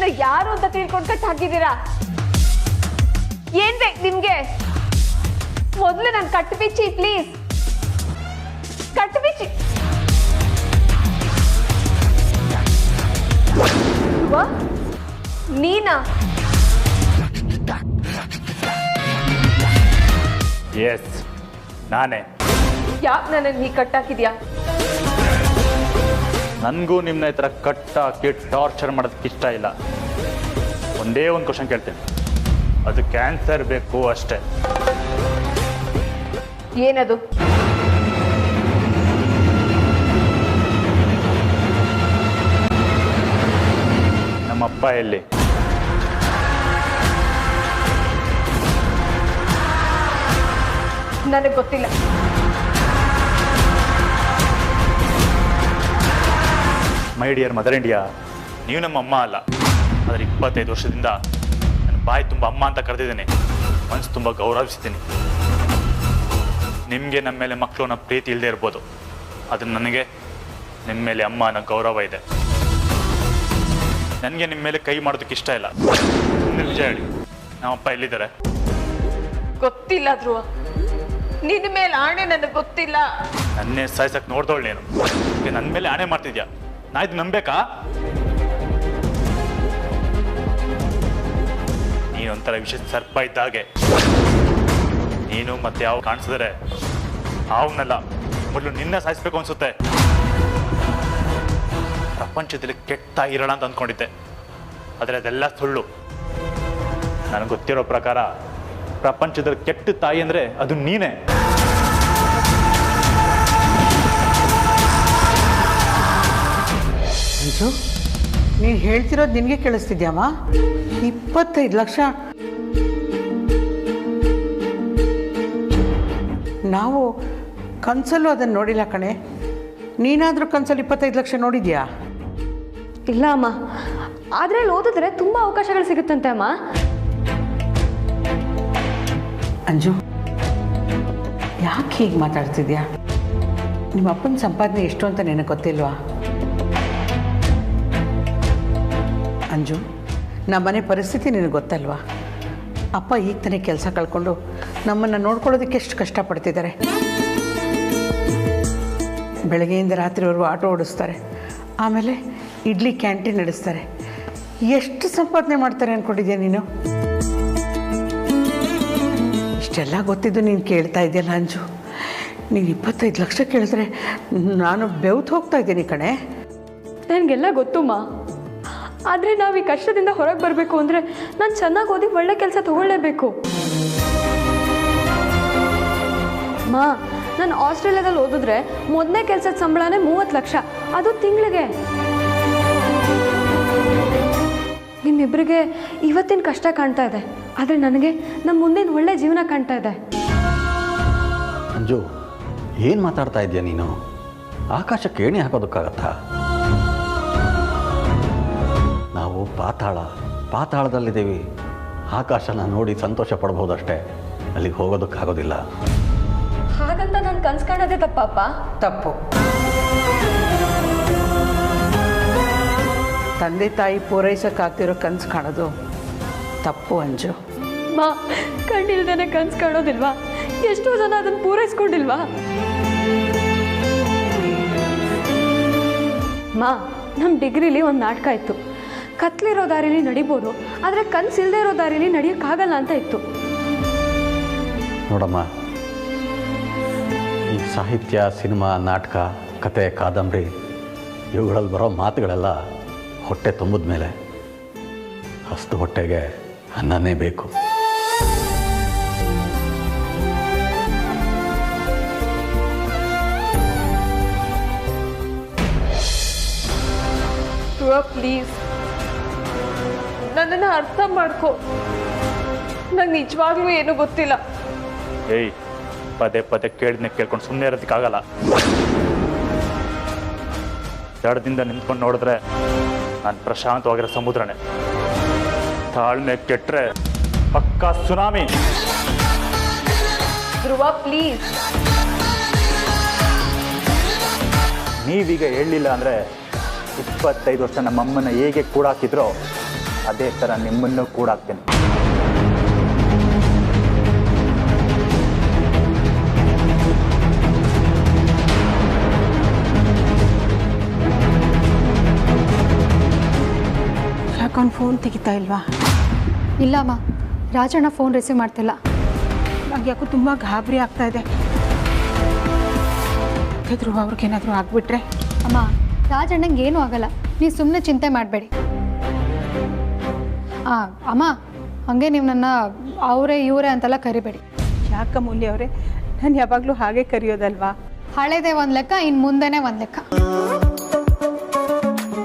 ನನ್ನ ಯಾರು ಅಂತ ತಿಳ್ಕೊಂಡು ಕಟ್ ಹಾಕಿದ್ದೀರಾ? ಏನ್ ಬೇಕು ನಿಮ್ಗೆ? ಮೊದಲು ನಾನು ಕಟ್ಟು ಬಿಚ್ಚಿ ಪ್ಲೀಸ್, ಕಟ್ಟು ಬಿಚ್ಚಿ. ನೀನಾ? ಎಸ್, ನಾನೇ. ಯಾಕೆ ನನಗೆ ನೀ ಕಟ್ಟಾಕಿದ್ಯಾ? ನನಗೂ ನಿಮ್ಮನ್ನ ಈ ಥರ ಕಟ್ಟಾಕಿ ಟಾರ್ಚರ್ ಮಾಡೋದಕ್ಕೆ ಇಷ್ಟ ಇಲ್ಲ. ಒಂದೇ ಒಂದು ಕ್ವಶನ್ ಕೇಳ್ತೇನೆ, ಅದಕ್ಕೆ ಆನ್ಸರ್ ಬೇಕು ಅಷ್ಟೇ. ಏನದು? ನಮ್ಮಪ್ಪ ಎಲ್ಲಿ? ನನಗೆ ಗೊತ್ತಿಲ್ಲ. ಮೈ ಡಿಯರ್ ಮದರ್ ಇಂಡಿಯಾ, ನೀವು ನಮ್ಮ ಅಮ್ಮ ಅಲ್ಲ. ಆದರೆ 25 ವರ್ಷದಿಂದ ನನ್ನ ಬಾಯಿ ತುಂಬ ಅಮ್ಮ ಅಂತ ಕರೆದಿದ್ದೀನಿ, ಮನಸ್ಸು ತುಂಬ ಗೌರವಿಸ್ತೀನಿ. ನಿಮಗೆ ನಮ್ಮ ಮೇಲೆ ಮಕ್ಕಳು ಅನ್ನೋ ಪ್ರೀತಿ ಇಲ್ಲದೆ ಇರ್ಬೋದು, ಅದು ನನಗೆ ನಿಮ್ಮ ಮೇಲೆ ಅಮ್ಮ ಅನ್ನೋ ಗೌರವ ಇದೆ. ನನಗೆ ನಿಮ್ಮ ಮೇಲೆ ಕೈ ಮಾಡೋದಕ್ಕೆ ಇಷ್ಟ ಇಲ್ಲ. ನಿಜ ಹೇಳಿ, ನಮ್ಮಪ್ಪ ಎಲ್ಲಿದ್ದಾರೆ? ಗೊತ್ತಿಲ್ಲ ಧ್ರುವ, ನಿನ್ನ ಮೇಲೆ ಆಣೆ ನನಗೆ ಗೊತ್ತಿಲ್ಲ. ನನ್ನೇ ಸಾಯ್ಸಕ್ಕೆ ನೋಡ್ದವಳು ನೀನು, ನನ್ನ ಮೇಲೆ ಆಣೆ ಮಾಡ್ತಿದ್ಯಾ? ನಾ ಇದು ನಂಬೇಕಾ? ನೀನೊಂಥರ ವಿಷಯ ಸರ್ಪ ಇದ್ದಾಗೆ. ನೀನು ಮತ್ತೆ ಯಾವ ಕಾಣಿಸಿದ್ರೆ ಅವನ್ನೆಲ್ಲ ಮೊದಲು ನಿನ್ನ ಸಾಯಿಸ್ಬೇಕು ಅನ್ಸುತ್ತೆ. ಪ್ರಪಂಚದಲ್ಲಿ ಕೆಟ್ಟ ಇರೋಣ ಅಂತ ಅಂದ್ಕೊಂಡಿದ್ದೆ, ಆದರೆ ಅದೆಲ್ಲ ಸುಳ್ಳು. ನನಗೆ ಗೊತ್ತಿರೋ ಪ್ರಕಾರ ಪ್ರಪಂಚದಲ್ಲಿ ಕೆಟ್ಟ ತಾಯಿ ಅಂದರೆ ಅದು ನೀನೇ. ಅಂಜು, ನೀನು ಹೇಳ್ತಿರೋದು ನಿನಗೆ ಕೇಳಿಸ್ತಿದ್ಯಾಮ್ಮ? 25 ಲಕ್ಷ? ನಾವು ಕನಸಲ್ಲೂ ಅದನ್ನು ನೋಡಿಲ್ಲ ಕಣೆ. ನೀನಾದರೂ ಕನಸಲ್ಲಿ 25 ಲಕ್ಷ ನೋಡಿದ್ಯಾ? ಇಲ್ಲ ಅಮ್ಮ, ಆದರೆ ಅಲ್ಲಿ ಓದಿದ್ರೆ ತುಂಬ ಅವಕಾಶಗಳು ಸಿಗುತ್ತಂತೆ ಅಮ್ಮ. ಅಂಜು, ಯಾಕೆ ಹೀಗೆ ಮಾತಾಡ್ತಿದ್ಯಾ? ನಿಮ್ಮ ಅಪ್ಪನ ಸಂಪಾದನೆ ಎಷ್ಟು ಅಂತ ನಿನಗೆ ಗೊತ್ತಿಲ್ವಾ? ಅಂಜು, ನಮ್ಮನೆ ಪರಿಸ್ಥಿತಿ ನಿನಗೆ ಗೊತ್ತಲ್ವಾ? ಅಪ್ಪ ಈಗ ತಾನೇ ಕೆಲಸ ಕಳ್ಕೊಂಡು ನಮ್ಮನ್ನು ನೋಡ್ಕೊಳ್ಳೋದಕ್ಕೆ ಎಷ್ಟು ಕಷ್ಟಪಡ್ತಿದ್ದಾರೆ. ಬೆಳಗ್ಗೆಯಿಂದ ರಾತ್ರಿವರೆಗೂ ಆಟೋ ಓಡಿಸ್ತಾರೆ, ಆಮೇಲೆ ಇಡ್ಲಿ ಕ್ಯಾಂಟೀನ್ ನಡೆಸ್ತಾರೆ. ಎಷ್ಟು ಸಂಪಾದನೆ ಮಾಡ್ತಾರೆ ಅಂದ್ಕೊಂಡಿದ್ಯಾ ನೀನು? ಇಷ್ಟೆಲ್ಲ ಗೊತ್ತಿದ್ದು ನೀನು ಕೇಳ್ತಾ ಇದೆಯಲ್ಲ ಅಂಜು. ನೀನು 25 ಲಕ್ಷ ಕೇಳಿದ್ರೆ ನಾನು ಬೆವ್ತು ಹೋಗ್ತಾ ಇದ್ದೀನಿ ಕಣೆ. ನನಗೆಲ್ಲ ಗೊತ್ತುಮ್ಮ, ಆದರೆ ನಾವು ಈ ಕಷ್ಟದಿಂದ ಹೊರಗೆ ಬರಬೇಕು ಅಂದರೆ ನಾನು ಚೆನ್ನಾಗಿ ಓದಿ ಒಳ್ಳೆ ಕೆಲಸ ತೊಗೊಳ್ಳೇಬೇಕು. ಮಾ, ನಾನು ಆಸ್ಟ್ರೇಲಿಯಾದಲ್ಲಿ ಓದಿದ್ರೆ ಮೊದಲನೇ ಕೆಲಸದ ಸಂಬಳನೇ 30 ಲಕ್ಷ, ಅದು ತಿಂಗಳಿಗೆ. ನಿಮ್ಮಿಬ್ಬರಿಗೆ ಇವತ್ತಿನ ಕಷ್ಟ ಕಾಣ್ತಾ ಇದೆ, ಆದರೆ ನನಗೆ ನಮ್ಮ ಮುಂದಿನ ಒಳ್ಳೆ ಜೀವನ ಕಾಣ್ತಾ ಇದೆ. ಅಂಜು, ಏನು ಮಾತಾಡ್ತಾ ಇದೆಯಾ ನೀನು? ಆಕಾಶಕ್ಕೆ ಏಣಿ ಹಾಕೋದಕ್ಕಾಗತ್ತಾ? ನಾವು ಪಾತಾಳದಲ್ಲಿದ್ದೀವಿ. ಆಕಾಶನ ನೋಡಿ ಸಂತೋಷ ಪಡ್ಬೋದಷ್ಟೇ, ಅಲ್ಲಿಗೆ ಹೋಗೋದಕ್ಕಾಗೋದಿಲ್ಲ. ಹಾಗಂತ ನಾನು ಕನ್ಸು ಕಾಣೋದೇ ತಪ್ಪಪ್ಪ? ತಪ್ಪು. ತಂದೆ ತಾಯಿ ಪೂರೈಸೋಕ್ಕಾಗ್ತಿರೋ ಕನಸು ಕಾಣೋದು ತಪ್ಪು ಅಂಜು. ಮಾ, ಕಣ್ಣಿಲ್ದೇನೆ ಕನ್ಸು ಕಾಣೋದಿಲ್ವಾ? ಎಷ್ಟೋ ಜನ ಅದನ್ನು ಪೂರೈಸ್ಕೊಂಡಿಲ್ವಾ? ಮಾ, ನಮ್ಮ ಡಿಗ್ರಿಲಿ ಒಂದು ನಾಟಕ ಇತ್ತು. ಕತ್ಲಿರೋ ದಾರಿಲಿ ನಡಿಬೋದು, ಆದರೆ ಕನಸಿಲ್ಲದೆ ಇರೋ ದಾರಿಲಿ ನಡೆಯೋಕ್ಕಾಗಲ್ಲ ಅಂತ ಇತ್ತು. ನೋಡಮ್ಮ, ಈ ಸಾಹಿತ್ಯ, ಸಿನಿಮಾ, ನಾಟಕ, ಕತೆ, ಕಾದಂಬರಿ ಇವುಗಳಲ್ಲಿ ಬರೋ ಮಾತುಗಳೆಲ್ಲ ಹೊಟ್ಟೆ ತುಂಬಿದ ಮೇಲೆ ಹಸ್ತು ಹೊಟ್ಟೆಗೆ ಅನ್ನನೇ ಬೇಕು. ಪ್ಲೀಸ್, ನನ್ನನ್ನು ಅರ್ಥ ಮಾಡ್ಕೋ. ನಂಗೆ ನಿಜವಾಗ್ಲೂ ಏನೂ ಗೊತ್ತಿಲ್ಲ. ಏಯ್, ಪದೇ ಪದೇ ಕೇಳಿದ್ನ ಕೇಳ್ಕೊಂಡು ಸುಮ್ಮನೆ ಇರೋದಕ್ಕಾಗಲ್ಲ. ದಡದಿಂದ ನಿಂತ್ಕೊಂಡು ನೋಡಿದ್ರೆ ನಾನು ಪ್ರಶಾಂತವಾಗಿರೋ ಸಮುದ್ರನೇ. ತಾಳ್ಮೆ ಕೆಟ್ಟರೆ ಪಕ್ಕಾ ಸುನಾಮಿ. Dhruva, please. ನೀವೀಗ ಹೇಳಲಿಲ್ಲ ಅಂದರೆ 25 ವರ್ಷ ನಮ್ಮಮ್ಮನ ಹೇಗೆ ಕೂಡಾಕಿದ್ರೋ ಅದೇ ಥರ ನಿಮ್ಮನ್ನು ಕೂಡ ಆಗ್ತೇನೆ. ಯಾಕವ್ನು ಫೋನ್ ತೆಗಿತಾ ಇಲ್ವಾ? ಇಲ್ಲ ಅಮ್ಮ, ರಾಜಣ್ಣ ಫೋನ್ ರಿಸೀವ್ ಮಾಡ್ತಿಲ್ಲ. ನಂಗೆ ಯಾಕೋ ತುಂಬ ಗಾಬರಿ ಆಗ್ತಾ ಇದೆ. ಧ್ರುವ ಅವ್ರಿಗೇನಾದರೂ ಆಗ್ಬಿಟ್ರೆ? ಅಮ್ಮ, ರಾಜಣ್ಣಂಗೆ ಏನೂ ಆಗಲ್ಲ, ನೀವು ಸುಮ್ಮನೆ ಚಿಂತೆ ಮಾಡಬೇಡಿ. ಅಮ್ಮ, ಹಾಗೆ ನೀವು ನನ್ನ ಅವರೇ ಇವರೇ ಅಂತೆಲ್ಲ ಕರಿಬೇಡಿ. ಯಾಕ ಮೂಲ್ಯ ಅವರೇ, ನಾನು ಯಾವಾಗಲೂ ಹಾಗೆ ಕರೆಯೋದಲ್ವಾ? ಹಳೇದೇ ಒಂದು ಲೆಕ್ಕ, ಇನ್ನು ಮುಂದೆನೇ ಒಂದು ಲೆಕ್ಕ.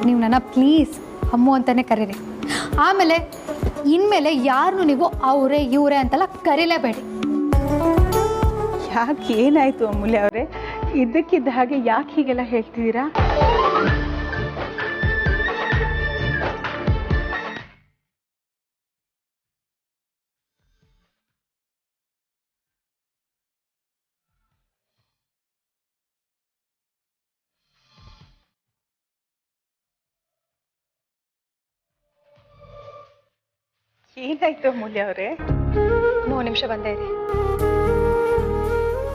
ನೀವು ನನ್ನ ಪ್ಲೀಸ್ ಅಮ್ಮು ಅಂತಲೇ ಕರೀರಿ. ಆಮೇಲೆ ಇನ್ಮೇಲೆ ಯಾರನ್ನೂ ನೀವು ಅವರೇ ಇವರೇ ಅಂತೆಲ್ಲ ಕರೀಲೇಬೇಡಿ. ಯಾಕೆ ಏನಾಯಿತು ಅಮೂಲ್ಯ ಅವರೇ? ಇದ್ದಕ್ಕಿದ್ದ ಹಾಗೆ ಯಾಕೆ ಹೀಗೆಲ್ಲ ಹೇಳ್ತಿದ್ದೀರಾ? ಏನಾಯ್ತು ಅಮೂಲ್ಯ ಅವರೇ? 3 ನಿಮಿಷ ಬಂದೇ ಇರಿ.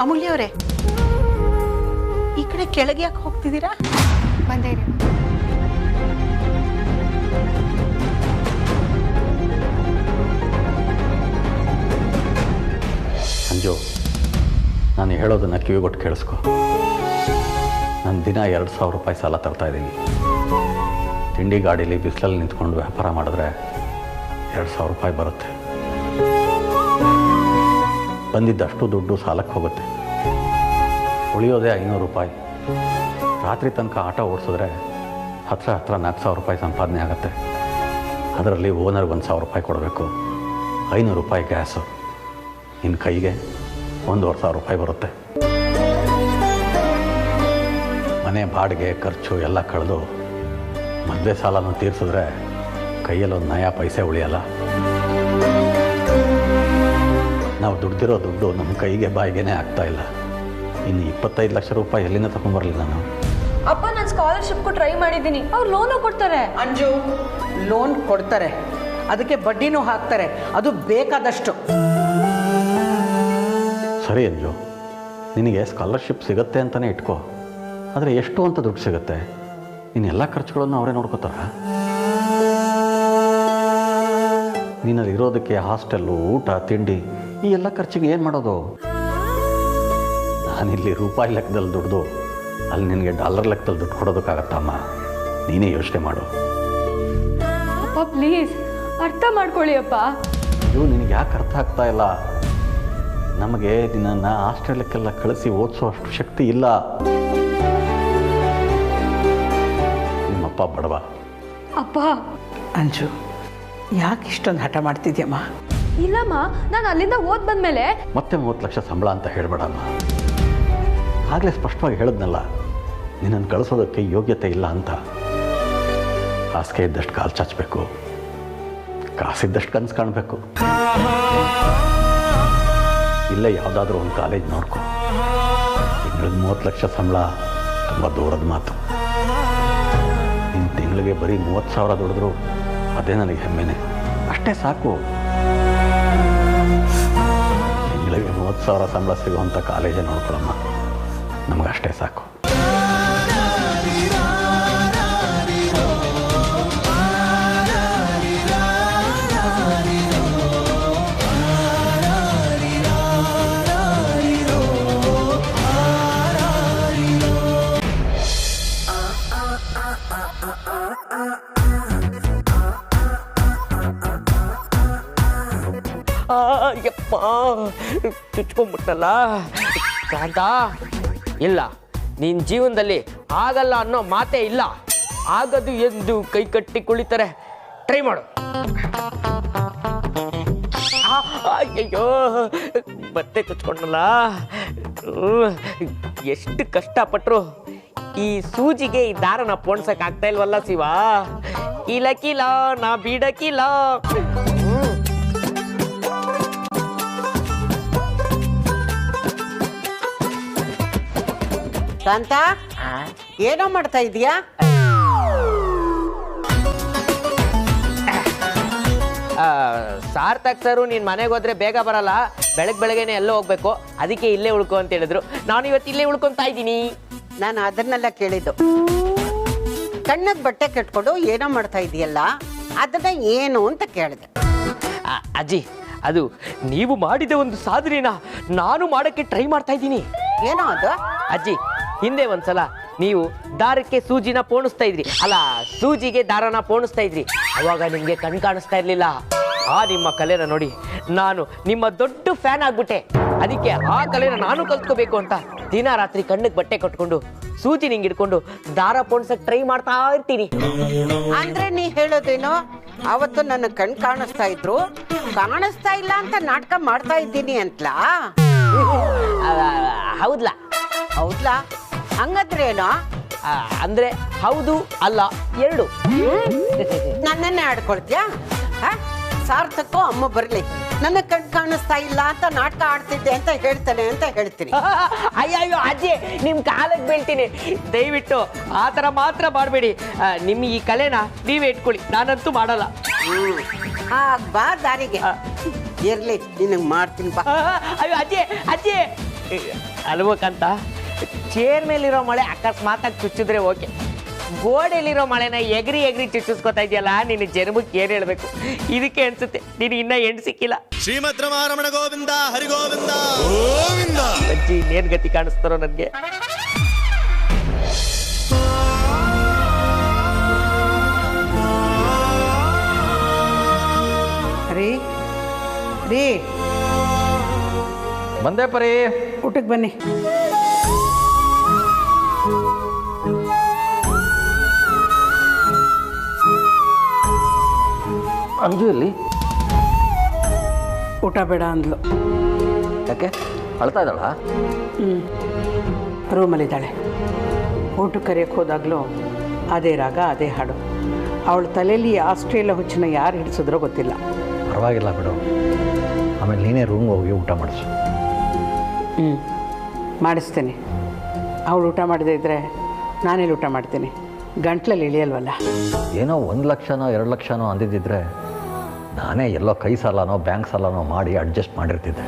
ಅಮೂಲ್ಯ ಅವರೇ, ಈ ಕಡೆ ಕೆಳಗೆ ಯಾಕೆ ಹೋಗ್ತಿದ್ದೀರಾ? ಬಂದೇ ಇರಿ. ಅಂಜು, ನಾನು ಹೇಳೋದನ್ನು ಕಿವಿಗೊಟ್ಟು ಕೇಳಿಸ್ಕೊ. ನಾನು ದಿನ 2,000 ರೂಪಾಯಿ ಸಾಲ ತರ್ತಾ ಇದ್ದೀನಿ. ತಿಂಡಿ ಗಾಡೀಲಿ ಬಿಸಿಲಲ್ಲಿ ನಿಂತ್ಕೊಂಡು ವ್ಯಾಪಾರ ಮಾಡಿದ್ರೆ 2,000 ರೂಪಾಯಿ ಬರುತ್ತೆ. ಬಂದಿದ್ದಷ್ಟು ದುಡ್ಡು ಸಾಲಕ್ಕೆ ಹೋಗುತ್ತೆ. ಉಳಿಯೋದೇ 500 ರೂಪಾಯಿ. ರಾತ್ರಿ ತನಕ ಆಟ ಓಡಿಸಿದ್ರೆ ಹತ್ರ 4,000 ರೂಪಾಯಿ ಸಂಪಾದನೆ ಆಗುತ್ತೆ. ಅದರಲ್ಲಿ ಓನರ್ಗೆ 1,000 ರೂಪಾಯಿ ಕೊಡಬೇಕು. 500 ರೂಪಾಯಿ ಗ್ಯಾಸು. ನಿನ್ನ ಕೈಗೆ 1,500 ರೂಪಾಯಿ ಬರುತ್ತೆ. ಮನೆ ಬಾಡಿಗೆ ಖರ್ಚು ಎಲ್ಲ ಕಳೆದು ಮದುವೆ ಸಾಲನ ತೀರಿಸಿದ್ರೆ ಕೈಯಲ್ಲಿ 1 ನಯಾ ಪೈಸೆ ಉಳಿಯಲ್ಲ. ನಾವು ದುಡ್ದಿರೋ ದುಡ್ಡು ನಮ್ಮ ಕೈಗೆ ಬಾಯಿಗೆನೇ ಆಗ್ತಾ ಇಲ್ಲ. ಇನ್ನು 25 ಲಕ್ಷ ರೂಪಾಯಿ ಎಲ್ಲಿಂದ ತಗೊಂಡ್ಬರಲಿ ನಾನು? ಅಪ್ಪ, ನಾನು ಸ್ಕಾಲರ್ಶಿಪ್ಗೂ ಟ್ರೈ ಮಾಡಿದ್ದೀನಿ, ಅವ್ರು ಲೋನು ಕೊಡ್ತಾರೆ. ಅಂಜು, ಲೋನ್ ಕೊಡ್ತಾರೆ, ಅದಕ್ಕೆ ಬಡ್ಡಿನೂ ಹಾಕ್ತಾರೆ, ಅದು ಬೇಕಾದಷ್ಟು. ಸರಿ ಅಂಜು, ನಿನಗೆ ಸ್ಕಾಲರ್ಶಿಪ್ ಸಿಗುತ್ತೆ ಅಂತಲೇ ಇಟ್ಕೋ. ಆದರೆ ಎಷ್ಟು ಅಂತ ದುಡ್ಡು ಸಿಗುತ್ತೆ? ನೀನು ಎಲ್ಲ ಖರ್ಚುಗಳನ್ನು ಅವರೇ ನೋಡ್ಕೋತಾರ? ನೀನಲ್ಲಿ ಇರೋದಕ್ಕೆ ಹಾಸ್ಟೆಲ್ಲು, ಊಟ, ತಿಂಡಿ, ಈ ಎಲ್ಲ ಖರ್ಚಿಗೆ ಏನು ಮಾಡೋದು? ನಾನಿಲ್ಲಿ ರೂಪಾಯಿ ಲೆಕ್ಕದಲ್ಲಿ ದುಡ್ದು ಅಲ್ಲಿ ನಿನಗೆ ಡಾಲರ್ ಲೆಕ್ಕದಲ್ಲಿ ದುಡ್ಡು ಕೊಡೋದಕ್ಕಾಗತ್ತಮ್ಮ? ನೀನೇ ಯೋಚನೆ ಮಾಡು. ಅಪ್ಪ ಪ್ಲೀಸ್ ಅರ್ಥ ಮಾಡ್ಕೊಳ್ಳಿ ಅಪ್ಪ. ಇದು ನಿನಗೆ ಯಾಕೆ ಅರ್ಥ ಆಗ್ತಾ ಇಲ್ಲ? ನಮಗೆ ನಿನ್ನನ್ನು ಆಸ್ಟ್ರೇಲಿಯಕ್ಕೆಲ್ಲ ಕಳಿಸಿ ಓದಿಸೋ ಅಷ್ಟು ಶಕ್ತಿ ಇಲ್ಲ. ನಿಮ್ಮಪ್ಪ ಬಡವ. ಅಪ್ಪ, ಅಂಜು, ಯಾಕೆ ಇಷ್ಟೊಂದು ಹಠ ಮಾಡ್ತಿದ್ಯಮ್ಮ? ಇಲ್ಲಮ್ಮ, ನಾನು ಅಲ್ಲಿಂದ ಓದ್ ಬಂದ್ಮೇಲೆ ಮತ್ತೆ 30 ಲಕ್ಷ ಸಂಬಳ ಅಂತ ಹೇಳಬೇಡಮ್ಮ. ಆಗಲೇ ಸ್ಪಷ್ಟವಾಗಿ ಹೇಳಿದ್ನಲ್ಲ, ನಿನ್ನನ್ನು ಕಳಿಸೋದಕ್ಕೆ ಯೋಗ್ಯತೆ ಇಲ್ಲ ಅಂತ. ಹಾಸಿಗೆ ಇದ್ದಷ್ಟು ಕಾಲು ಚಾಚಬೇಕು, ಕಾಸಿದ್ದಷ್ಟು ಕನಸು ಕಾಣಬೇಕು. ಇಲ್ಲೇ ಯಾವುದಾದ್ರೂ ಒಂದು ಕಾಲೇಜ್ ನೋಡ್ಕೊ. ತಿಂಗಳಿಗೆ 30 ಲಕ್ಷ ಸಂಬಳ ತುಂಬ ದೂರದ ಮಾತು. ನಿನ್ನ ತಿಂಗಳಿಗೆ ಬರೀ 30,000 ದುಡಿದ್ರು ಅದೇ ನನಗೆ ಹೆಮ್ಮೆನೆ. ಅಷ್ಟೇ ಸಾಕು. ತಿಂಗಳಿಗೆ 30,000 ಸಂಬಳ ಸಿಗುವಂಥ ಕಾಲೇಜೇ ನೋಡ್ಕೊಳಮ್ಮ. ನಮಗಷ್ಟೇ ಸಾಕು. ಯಪ್ಪ, ಚುಚ್ಕೊಂಡ್ಬಿಟ್ಟಲ್ಲ ಕಾಂತ. ಇಲ್ಲ, ನಿನ್ನ ಜೀವನದಲ್ಲಿ ಆಗಲ್ಲ ಅನ್ನೋ ಮಾತೇ ಇಲ್ಲ. ಆಗದು ಎಂದು ಕೈ ಕಟ್ಟಿ ಕುಳಿತಾರೆ. ಟ್ರೈ ಮಾಡು. ಅಯ್ಯಯ್ಯೋ, ಮತ್ತೆ ಚುಚ್ಕೊಂಡಲ್ಲ. ಎಷ್ಟು ಕಷ್ಟಪಟ್ಟರು ಈ ಸೂಜಿಗೆ ಈ ದಾರನ ಪೋಣ್ಸಕ್ ಆಗ್ತಾ ಇಲ್ವಲ್ಲ ಶಿವ. ಇಲಕಿಲ ನಾ ಬಿಡಕಿಲ್ಲ. ಕಾಂತ, ಏನೋ ಮಾಡ್ತಾ ಇದೀಯಾ? ಸಾರ್ಥಕ್ ಸರು ನೀನು ಮನೆಗೆ ಹೋದ್ರೆ ಬೇಗ ಬರಲ್ಲ, ಬೆಳಗ್ಗೆನೆ ಎಲ್ಲೋ ಹೋಗ್ಬೇಕು, ಅದಕ್ಕೆ ಇಲ್ಲೇ ಉಳ್ಕೊ ಅಂತ ಹೇಳಿದ್ರು. ನಾನು ಇವತ್ತು ಇಲ್ಲೇ ಉಳ್ಕೊತಾ ಇದ್ದೀನಿ. ನಾನು ಅದನ್ನೆಲ್ಲ ಕೇಳಿದ್ದು. ಕಣ್ಣಿಗೆ ಬಟ್ಟೆ ಕಟ್ಕೊಂಡು ಏನೋ ಮಾಡ್ತಾ ಇದೆಯಲ್ಲ, ಅದನ್ನ ಏನು ಅಂತ ಕೇಳಿದೆ. ಅಜ್ಜಿ, ಅದು ನೀವು ಮಾಡಿದ ಒಂದು ಸಾಧನೆನ ನಾನು ಮಾಡೋಕ್ಕೆ ಟ್ರೈ ಮಾಡ್ತಾ ಇದ್ದೀನಿ. ಏನೋ ಅದು? ಅಜ್ಜಿ, ಹಿಂದೆ ಒಂದ್ಸಲ ನೀವು ದಾರಕ್ಕೆ ಸೂಜಿನ ಪೋಣಿಸ್ತಾ ಇದ್ರಿ, ಅಲ್ಲ ಸೂಜಿಗೆ ದಾರನ ಪೋಣಿಸ್ತಾ ಇದ್ರಿ. ಅವಾಗ ನಿಮಗೆ ಕಣ್ ಕಾಣಿಸ್ತಾ ಇರ್ಲಿಲ್ಲ. ಆ ನಿಮ್ಮ ಕಲೆನ ನೋಡಿ ನಾನು ನಿಮ್ಮ ದೊಡ್ಡ ಫ್ಯಾನ್ ಆಗ್ಬಿಟ್ಟೆ. ಅದಕ್ಕೆ ಆ ಕಲೆನ ನಾನು ಕಲ್ತ್ಕೋಬೇಕು ಅಂತ ದಿನ ರಾತ್ರಿ ಕಣ್ಣಿಗೆ ಬಟ್ಟೆ ಕಟ್ಕೊಂಡು ಸೂಜಿ ನಿಂಗೆ ಹಿಡ್ಕೊಂಡು ದಾರ ಪೋಣಿಸಕ್ ಟ್ರೈ ಮಾಡ್ತಾ ಇರ್ತೀನಿ. ಅಂದ್ರೆ ನೀ ಹೇಳೋದೇನೋ ಅವತ್ತು ನನ್ನ ಕಣ್ ಕಾಣಿಸ್ತಾ ಇದ್ರು, ಕಾಣಿಸ್ತಾ ಇಲ್ಲ ಅಂತ ನಾಟಕ ಮಾಡ್ತಾ ಇದ್ದೀನಿ ಅಂತಲಾ? ಹೌದ್ಲಾ? ಹೌದ್ಲಾ? ಹಂಗದ್ರೇನೋ? ಅಂದ್ರೆ ಹೌದು ಅಲ್ಲ ಎರಡು. ನನ್ನನ್ನೇ ಆಡ್ಕೊಳ್ತೀಯಾ? ಸಾರ್ಥಕ್ಕೂ ಅಮ್ಮ ಬರ್ಲಿ, ನನ್ನ ಕಣ್ ಕಾಣಿಸ್ತಾ ಇಲ್ಲ ಅಂತ ನಾಟಕ ಆಡ್ತಿದ್ದೆ ಅಂತ ಹೇಳ್ತಾನೆ ಅಂತ ಹೇಳ್ತೀನಿ. ಅಯ್ಯಯ್ಯೋ ಅಜ್ಜಿ, ನಿಮ್ ಕಾಲಕ್ಕೆ ಬೀಳ್ತೀನಿ, ದಯವಿಟ್ಟು ಆ ಥರ ಮಾತ್ರ ಮಾಡಬೇಡಿ. ನಿಮ್ಮ ಈ ಕಲೆನ ನೀವೇ ಇಟ್ಕೊಳ್ಳಿ, ನಾನಂತೂ ಮಾಡಲ್ಲ. ಬಾ ದಾರಿಗೆ, ಇರ್ಲಿ ನಿನಗೆ ಮಾಡ್ತೀನಿ ಬಾ. ಅಯ್ಯೋ ಅಜ್ಜಿ, ಅಜ್ಜಿ ಅಲ್ವಕ್ಕಂತ ಚೇರ್ ಮೇಲಿರೋ ಮಳೆ ಅಕಸ್ಮಾತಾಗಿ ಚುಚ್ಚಿದ್ರೆ ಓಕೆ, ಗೋಡೆಯಲ್ಲಿರೋ ಮಳೆನ ಎಗ್ರಿ ಚುಚ್ಚಿಸ್ಕೊತಾ ಇದೆಯಲ್ಲ, ನಿನ್ನ ಜನ್ಮಕ್ಕೆ ಏನು ಹೇಳಬೇಕು? ಇದಕ್ಕೆ ಅನ್ಸುತ್ತೆ ನೀನು ಇನ್ನ ಹೆಣ್ಣು ಸಿಕ್ಕಿಲ್ಲ. ಶ್ರೀಮದ್ ರಮಾರಮಣ ಗೋವಿಂದ ಹರಿಗೋವಿಂದ ಗೋವಿಂದ. ಅಜ್ಜಿ ಇನ್ನೇನು ಗತಿ ಕಾಣಿಸ್ತಾರೋ ನನಗೆ. ರೀ ರೀ ಬಂದೆ ಪರಿ, ಊಟಕ್ಕೆ ಬನ್ನಿ. ಅಂಜು ಇಲ್ಲಿ ಊಟ ಬೇಡ ಅಂದ್ಲು. ಯಾಕೆ ಅಳ್ತಾ ಇದ್ದಾಳ? ರೂಮಲ್ಲಿದ್ದಾಳೆ. ಊಟಕ್ಕೆ ಕರೆಯೋಕ್ಕೆ ಹೋದಾಗಲೂ ಅದೇ ರಾಗ ಅದೇ ಹಾಡು. ಅವಳ ತಲೆಯಲ್ಲಿ ಆಸ್ಟ್ರೇಲಿಯಾ ಹುಚ್ಚನ್ನ ಯಾರು ಹಿಡಿಸಿದ್ರೋ ಗೊತ್ತಿಲ್ಲ. ಪರವಾಗಿಲ್ಲ ಬಿಡು, ಆಮೇಲೆ ನೀನೇ ರೂಮ್ಗೆ ಹೋಗಿ ಊಟ ಮಾಡಿಸು. ಮಾಡಿಸ್ತೇನೆ. ಅವಳು ಊಟ ಮಾಡದೇ ಇದ್ದರೆ ನಾನೆಲ್ಲಿ ಊಟ ಮಾಡ್ತೀನಿ? ಗಂಟ್ಲಲ್ಲಿ ಇಳಿಯಲ್ವಲ್ಲ. ಏನೋ 1 ಲಕ್ಷನೋ 2 ಲಕ್ಷನೋ ಅಂದಿದ್ದಿದ್ರೆ ನಾನೇ ಎಲ್ಲೋ ಕೈ ಸಾಲನೋ ಬ್ಯಾಂಕ್ ಸಾಲನೋ ಮಾಡಿ ಅಡ್ಜಸ್ಟ್ ಮಾಡಿರ್ತಿದ್ದೆ.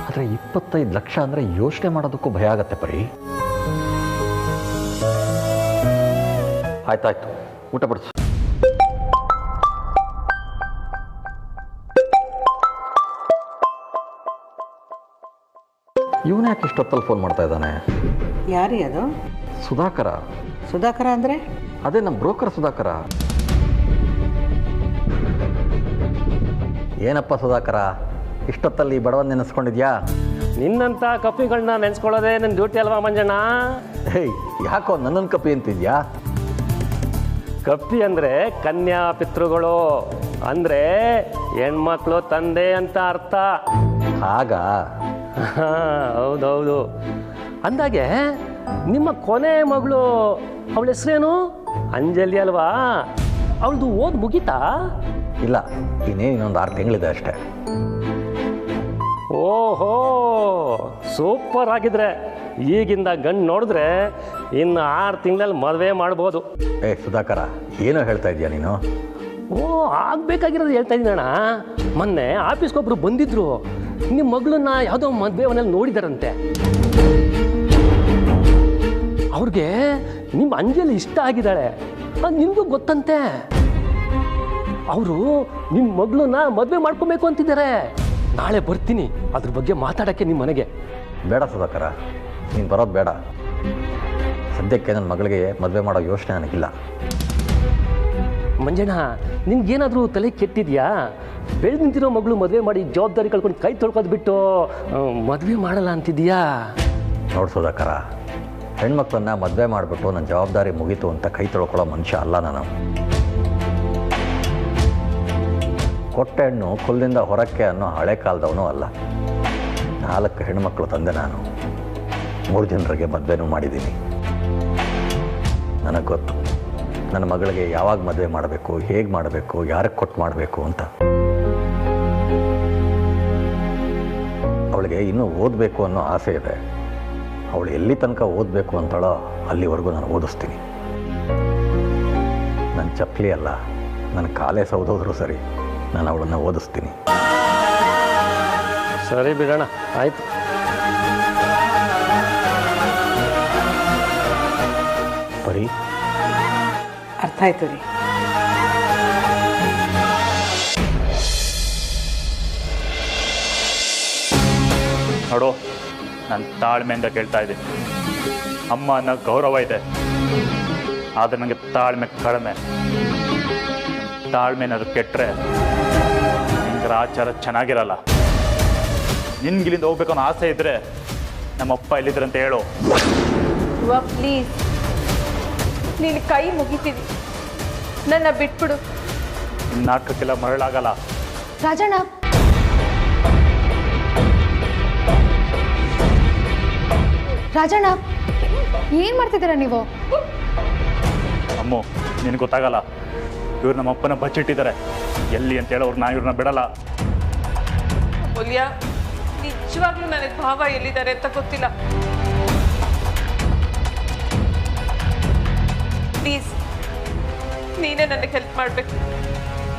ಆದರೆ 25 ಲಕ್ಷ ಅಂದರೆ ಯೋಚನೆ ಮಾಡೋದಕ್ಕೂ ಭಯ ಆಗತ್ತೆ ಪರಿ. ಆಯ್ತಾಯ್ತು, ಊಟ ಬಡಿಸು. ಇವನು ಯಾಕೆ ಇಷ್ಟೊತ್ತಲ್ಲಿ ಫೋನ್ ಮಾಡ್ತಾ ಇದ್ದಾನೆ? ಯಾರೀ ಅದು? ಸುಧಾಕರ. ಸುಧಾಕರ ಅಂದರೆ? ಅದೇ ನಮ್ಮ ಬ್ರೋಕರ್ ಸುಧಾಕರ. ಏನಪ್ಪ ಸುಧಾಕರ, ಇಷ್ಟೊತ್ತಲ್ಲಿ ಬಡವನ್ ನೆನೆಸ್ಕೊಂಡಿದ್ಯಾ? ನಿನ್ನಂಥ ಕಪಿಗಳನ್ನ ನೆನೆಸ್ಕೊಳ್ಳೋದೇ ನನ್ನ ಡ್ಯೂಟಿ ಅಲ್ವಾ ಮಂಜಣ್ಣ? ಹೇಯ್, ಯಾಕೋ ನನ್ನನ್ನು ಕಪಿ ಅಂತಿದ್ಯಾ? ಕಪ್ಪಿ ಅಂದರೆ ಕನ್ಯಾ ಪಿತೃಗಳು, ಅಂದರೆ ಹೆಣ್ಮಕ್ಳು ತಂದೆ ಅಂತ ಅರ್ಥ. ಆಗ ಹೌದೌದು. ಅಂದಾಗೆ ನಿಮ್ಮ ಕೊನೆ ಮಗಳು ಅವಳ ಹೆಸರೇನು? ಅಂಜಲಿ ಅಲ್ವಾ? ಅವಳದು ಓದ್ ಮುಗೀತಾ? ಇಲ್ಲ, ಇನ್ನೊಂದು 6 ತಿಂಗಳಿದೆ ಅಷ್ಟೇ. ಓಹೋ, ಸೂಪರ್ ಆಗಿದ್ರೆ ಈಗಿಂದ ಗಂಡು ನೋಡಿದ್ರೆ ಇನ್ನು 6 ತಿಂಗಳಲ್ಲಿ ಮದುವೆ ಮಾಡ್ಬೋದು. ಸುಧಾಕರ, ಏನೋ ಹೇಳ್ತಾ ಇದೀಯ ನೀನು? ಓ, ಆಗ್ಬೇಕಾಗಿರೋದು ಹೇಳ್ತಾ ಇದ್ದೀನಣ್ಣ. ಮೊನ್ನೆ ಆಫೀಸ್ಗೊಬ್ರು ಬಂದಿದ್ರು, ನಿಮ್ಮ ಮಗಳನ್ನ ಯಾವುದೋ ಮದುವೆ ಮನೇಲಿ ನೋಡಿದಾರಂತೆ. ಅವ್ರಿಗೆ ನಿಮ್ಮ ಅಂಜಲಿ ಇಷ್ಟ ಆಗಿದ್ದಾಳೆ, ನಿಮಗೂ ಗೊತ್ತಂತೆ. ಅವರು ನಿಮ್ಮ ಮಗಳನ್ನ ಮದುವೆ ಮಾಡ್ಕೊಬೇಕು ಅಂತಿದ್ದಾರೆ. ನಾಳೆ ಬರ್ತೀನಿ ಅದ್ರ ಬಗ್ಗೆ ಮಾತಾಡೋಕ್ಕೆ ನಿಮ್ಮ ಮನೆಗೆ. ಬೇಡ ಸುಧಾಕರ, ನೀನು ಬರೋದು ಬೇಡ. ಸದ್ಯಕ್ಕೆ ನನ್ನ ಮಗಳಿಗೆ ಮದುವೆ ಮಾಡೋ ಯೋಚನೆ ನನಗಿಲ್ಲ. ಮಂಜಣ್ಣ, ನಿನ್ಗೇನಾದರೂ ತಲೆ ಕೆಟ್ಟಿದ್ಯಾ? ಬೆಳೆದು ನಿಂತಿರೋ ಮಗಳು ಮದುವೆ ಮಾಡಿ ಜವಾಬ್ದಾರಿ ಕಳ್ಕೊಂಡು ಕೈ ತೊಳ್ಕೋದು ಬಿಟ್ಟು ಮದುವೆ ಮಾಡಲ್ಲ ಅಂತಿದ್ಯಾ? ನೋಡು ಸುಧಾಕರ, ಹೆಣ್ಮಕ್ಳನ್ನ ಮದುವೆ ಮಾಡಿಬಿಟ್ಟು ನನ್ನ ಜವಾಬ್ದಾರಿ ಮುಗೀತು ಅಂತ ಕೈ ತೊಳ್ಕೊಳ್ಳೋ ಮನುಷ್ಯ ಅಲ್ಲ ನಾನು. ಕೊಟ್ಟ ಹೆಣ್ಣು ಕುಲದಿಂದ ಹೊರಕ್ಕೆ ಅನ್ನೋ ಹಳೆ ಕಾಲದವನು ಅಲ್ಲ. 4 ಹೆಣ್ಮಕ್ಳು ತಂದೆ ನಾನು. 3 ಜನರಿಗೆ ಮದುವೆನೂ ಮಾಡಿದ್ದೀನಿ. ನನಗೆ ಗೊತ್ತು ನನ್ನ ಮಗಳಿಗೆ ಯಾವಾಗ ಮದುವೆ ಮಾಡಬೇಕು, ಹೇಗೆ ಮಾಡಬೇಕು, ಯಾರಿಗೆ ಕೊಟ್ಟು ಮಾಡಬೇಕು ಅಂತ. ಅವಳಿಗೆ ಇನ್ನೂ ಓದಬೇಕು ಅನ್ನೋ ಆಸೆ ಇದೆ. ಅವಳು ಎಲ್ಲಿ ತನಕ ಓದಬೇಕು ಅಂತಾಳೋ ಅಲ್ಲಿವರೆಗೂ ನಾನು ಓದಿಸ್ತೀನಿ. ನನ್ನ ಚಪ್ಪಲಿ ಅಲ್ಲ, ನನ್ನ ಕಾಲೇ ಸೌದೋದ್ರು ಸರಿ, ನಾನು ಅವಳನ್ನು ಓದಿಸ್ತೀನಿ. ಸರಿ ಬಿಡೋಣ, ಆಯ್ತು. ಪರಿ, ಅರ್ಥ ಆಯ್ತು ರೀ. ನೋಡು, ನಾನು ತಾಳ್ಮೆಯಿಂದ ಕೇಳ್ತಾ ಇದ್ದೀನಿ. ಅಮ್ಮ ಅನ್ನೋ ಗೌರವ ಇದೆ, ಆದರೆ ನನಗೆ ತಾಳ್ಮೆ ಕಡಿಮೆ. ತಾಳ್ಮೆ ಏನಾದ್ರು ಕೆಟ್ಟರೆ ನಿಂಗೆ ಆಚಾರ ಚೆನ್ನಾಗಿರಲ್ಲ. ನಿನ್ಗಿಲ್ಲಿಂದ ಹೋಗ್ಬೇಕು ಅನ್ನೋ ಆಸೆ ಇದ್ದರೆ ನಮ್ಮಪ್ಪ ಎಲ್ಲಿದ್ರಂತ ಹೇಳು. ಪ್ಲೀಸ್, ನೀನು ಕೈ ಮುಗಿತೀನಿ, ನನ್ನ ಬಿಟ್ಬಿಡು. ನಾಟಕಕ್ಕೆಲ್ಲ ಮರಳಾಗಲ್ಲ. ರಾಜಣ್ಣ, ರಾಜಣ್ಣ, ಏನು ಮಾಡ್ತಿದ್ದೀರಾ ನೀವು? ಅಮ್ಮು, ನಿನಗೆ ಗೊತ್ತಾಗಲ್ಲ. ಇವ್ರು ನಮ್ಮಪ್ಪನ ಬಚ್ಚಿಟ್ಟಿದ್ದಾರೆ. ಎಲ್ಲಿ ಅಂತ ಹೇಳೋರು ನಾ ಇವ್ರನ್ನ ಬಿಡಲ್ಲ. ಅಮೂಲ್ಯ, ನಿಜವಾಗ್ಲೂ ನನಗೆ ಭಾವ ಎಲ್ಲಿದ್ದಾರೆ ಅಂತ ಗೊತ್ತಿಲ್ಲ. ಪ್ಲೀಸ್, ನೀನೇ ನನಗೆ ಹೆಲ್ಪ್ ಮಾಡಬೇಕು.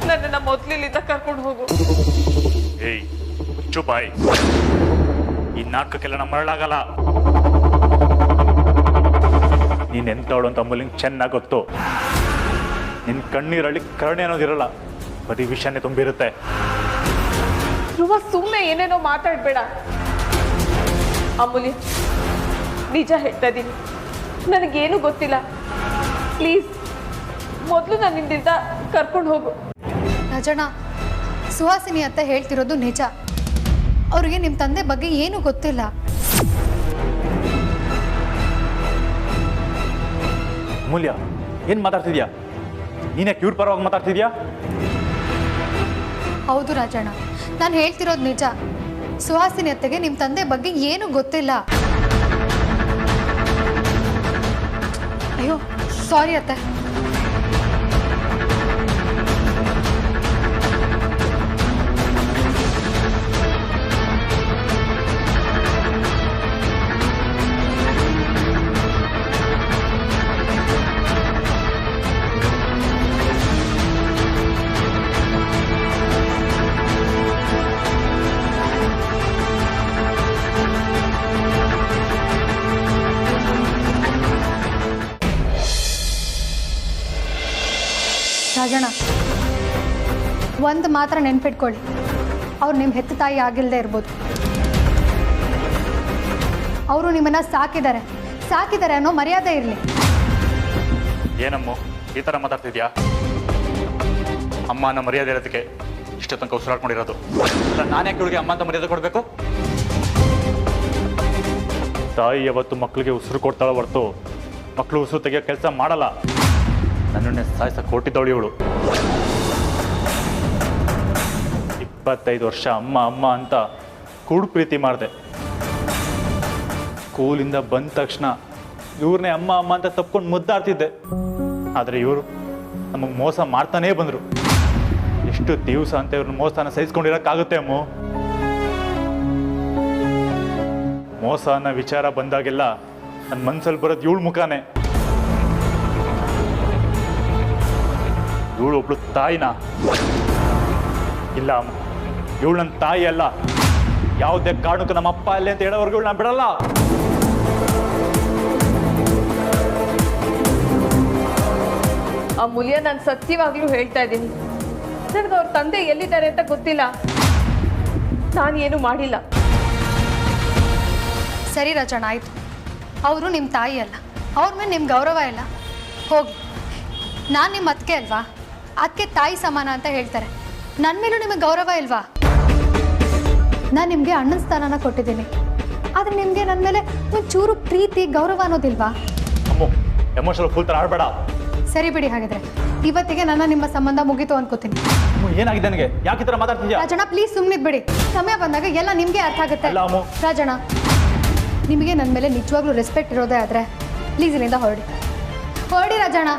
ನನ್ನನ್ನು ಮೊದಲಿಲ್ಲಿಂದ ಕರ್ಕೊಂಡು ಹೋಗು. ಏಯ್, ಹುಚ್ಚು ಬಾಯ್. ಈ ನಾಟಕಕ್ಕೆಲ್ಲ ನಮ್ಮ ಮರಳಾಗಲ್ಲ. ನೀನು ಎಂತವಳು ಅಂತ ಅಮ್ಮಲಿಂಗ್ ಚೆನ್ನಾಗಿ ಗೊತ್ತು. ನಿನ್ನ ಕಣ್ಣೀರಳ್ಳಿ ಕರುಣೆ ಅನ್ನೋದಿರಲ್ಲ, ಬರೀ ವಿಷಯನೇ ತುಂಬಿರುತ್ತೆ. ಧ್ರುವ, ಸುಮ್ಮನೆ ಏನೇನೋ ಮಾತಾಡಬೇಡ. ಅಮೂಲ್ಯ, ನಿಜ ಹೇಳ್ತಾ ಇದ್ದೀನಿ, ನನಗೇನು ಗೊತ್ತಿಲ್ಲ. ಪ್ಲೀಸ್, ಮೊದಲು ನನ್ನಿಂದ ಕರ್ಕೊಂಡು ಹೋಗು. ರಾಜಣ್ಣ, ಸುಹಾಸಿನಿ ಅಂತ ಹೇಳ್ತಿರೋದು ನಿಜ. ಅವ್ರಿಗೆ ನಿಮ್ಮ ತಂದೆ ಬಗ್ಗೆ ಏನೂ ಗೊತ್ತಿಲ್ಲ. ಅಮೂಲ್ಯ, ಏನು ಮಾತಾಡ್ತಿದ್ಯಾ? ನೀನ್ಯಾಕೆ ಇವ್ರ ಪರವಾಗಿ ಮಾತಾಡ್ತಿದ್ಯಾ? ಹೌದು ರಾಜಣ್ಣ, ನಾನು ಹೇಳ್ತಿರೋದು ನಿಜ. ಸುಹಾಸಿನಿ ಅತ್ತೆಗೆ ನಿಮ್ಮ ತಂದೆ ಬಗ್ಗೆ ಏನೂ ಗೊತ್ತಿಲ್ಲ. ಅಯ್ಯೋ, ಸಾರಿ ಅತ್ತೆ. ರಾಜಣ್ಣ, ಒಂದು ಮಾತ್ರ ನೆನ್ಪಿಟ್ಕೊಳ್ಳಿ, ಅವ್ರು ನಿಮ್ಮ ಹೆತ್ತ ತಾಯಿ ಆಗಿಲ್ಲದೆ ಇರ್ಬೋದು. ಅವರು ನಿಮ್ಮನ್ನು ಸಾಕಿದ್ದಾರೆ ಅನ್ನೋ ಮರ್ಯಾದೆ ಇರಲಿ. ಏನಮ್ಮ ಈ ಥರ ಮಾತಾಡ್ತಿದ್ಯಾ? ಅಮ್ಮನ ಮರ್ಯಾದೆ ಇರೋದಕ್ಕೆ ಇಷ್ಟ ತನಕ ಉಸಿರಾಡ್ಕೊಂಡಿರೋದು. ನಾನು ಯಾಕೆ ಇವಳಿಗೆ ಅಮ್ಮ ಅಂತ ಮರ್ಯಾದೆ ಕೊಡಬೇಕು? ತಾಯಿ ಯಾವತ್ತು ಮಕ್ಕಳಿಗೆ ಉಸಿರು ಕೊಡ್ತಾಳೆ ಹೊರತು ಮಕ್ಕಳು ಉಸಿರು ತೆಗಿಯೋ ಕೆಲಸ ಮಾಡಲ್ಲ. ನನ್ನನ್ನೇ ಸಾಯಿಸಕ್ಕೆ ಕೊಟ್ಟಿದ್ದವಳು ಇವಳು. 25 ವರ್ಷ ಅಮ್ಮ ಅಂತ ಕೂಡು ಪ್ರೀತಿ ಮಾಡಿದೆ. ಸ್ಕೂಲಿಂದ ಬಂದ ತಕ್ಷಣ ಇವ್ರನ್ನೇ ಅಮ್ಮ ಅಂತ ತಪ್ಕೊಂಡು ಮುದ್ದಾಡ್ತಿದ್ದೆ. ಆದರೆ ಇವರು ನಮಗೆ ಮೋಸ ಮಾಡ್ತಾನೇ ಬಂದರು. ಎಷ್ಟು ದಿವಸ ಅಂತ ಇವ್ರನ್ನ ಮೋಸನ ಸಹಿಸ್ಕೊಂಡಿರೋಕ್ಕಾಗುತ್ತೆ ಅಮ್ಮ? ಮೋಸ ಅನ್ನೋ ವಿಚಾರ ಬಂದಾಗೆಲ್ಲ ನನ್ನ ಮನಸ್ಸಲ್ಲಿ ಬರೋದು ಇವಳು ಮುಖಾನೇ. ಇವಳು ಒಬ್ಳು ತಾಯಿನಾ? ಇಲ್ಲ ಅಮ್ಮ, ಇವಳು ನನ್ನ ತಾಯಿ ಅಲ್ಲ. ಯಾವುದೇ ಕಾರಣಕ್ಕೂ ನಮ್ಮ ಅಪ್ಪ ಅಲ್ಲೇ ಅಂತ ಹೇಳೋವರೆಗೂ ನಾನು ಬಿಡಲ್ಲ. ಅಮೂಲ್ಯ, ನಾನು ಸತ್ಯವಾಗ್ಲೂ ಹೇಳ್ತಾ ಇದ್ದೀನಿ, ನನಗೆ ಅವ್ರ ತಂದೆ ಎಲ್ಲಿದ್ದಾರೆ ಅಂತ ಗೊತ್ತಿಲ್ಲ. ನಾನು ಏನು ಮಾಡಿಲ್ಲ. ಸರಿ ರಾಜಣ್ಣ, ಆಯಿತು. ಅವರು ನಿಮ್ಮ ತಾಯಿ ಅಲ್ಲ, ಅವ್ರ ಮೇಲೆ ನಿಮ್ಮ ಗೌರವ ಇಲ್ಲ. ಹೋಗಿ, ನಾನು ನಿಮ್ಮ ಅತ್ತಿಗೆ ಅಲ್ವಾ? ಅದಕ್ಕೆ ತಾಯಿ ಸಮಾನ ಅಂತ ಹೇಳ್ತಾರೆ. ನನ್ನ ಮೇಲೂ ನಿಮಗೆ ಗೌರವ ಇಲ್ವಾ? ನಾನು ನಿಮಗೆ ಅಣ್ಣನ ಸ್ಥಾನನ ಕೊಟ್ಟಿದ್ದೀನಿ, ಆದರೆ ನಿಮಗೆ ನನ್ನ ಮೇಲೆ ಒಂಚೂರು ಪ್ರೀತಿ ಗೌರವ ಅನ್ನೋದಿಲ್ವಾ? ಎಮೋಷನಲ್ ಫುಲ್ ಥರ ಆಡಬೇಡ. ಸರಿ ಬಿಡಿ, ಹಾಗಿದ್ರೆ ಇವತ್ತಿಗೆ ನಿಮ್ಮ ಸಂಬಂಧ ಮುಗೀತು ಅನ್ಕೋತೀನಿ. ಏನಾಗಿದೆ ನನಗೆ? ಯಾಕೆ ಈ ಥರ ಮಾತಾಡ್ತಿದ್ಯಾ? ರಾಜಣ್ಣ, ಪ್ಲೀಸ್ ಸುಮ್ಮನೆ ಬಿಡಿ. ಸಮಯ ಬಂದಾಗ ಎಲ್ಲ ನಿಮಗೆ ಅರ್ಥ ಆಗುತ್ತೆ. ರಾಜಣ್ಣ, ನಿಮಗೆ ನನ್ನ ಮೇಲೆ ನಿಜವಾಗ್ಲೂ ರೆಸ್ಪೆಕ್ಟ್ ಇರೋದೇ ಆದರೆ ಪ್ಲೀಸ್ ಇಲ್ಲಿಂದ ಹೊರಡಿ ರಾಜಣ್ಣ.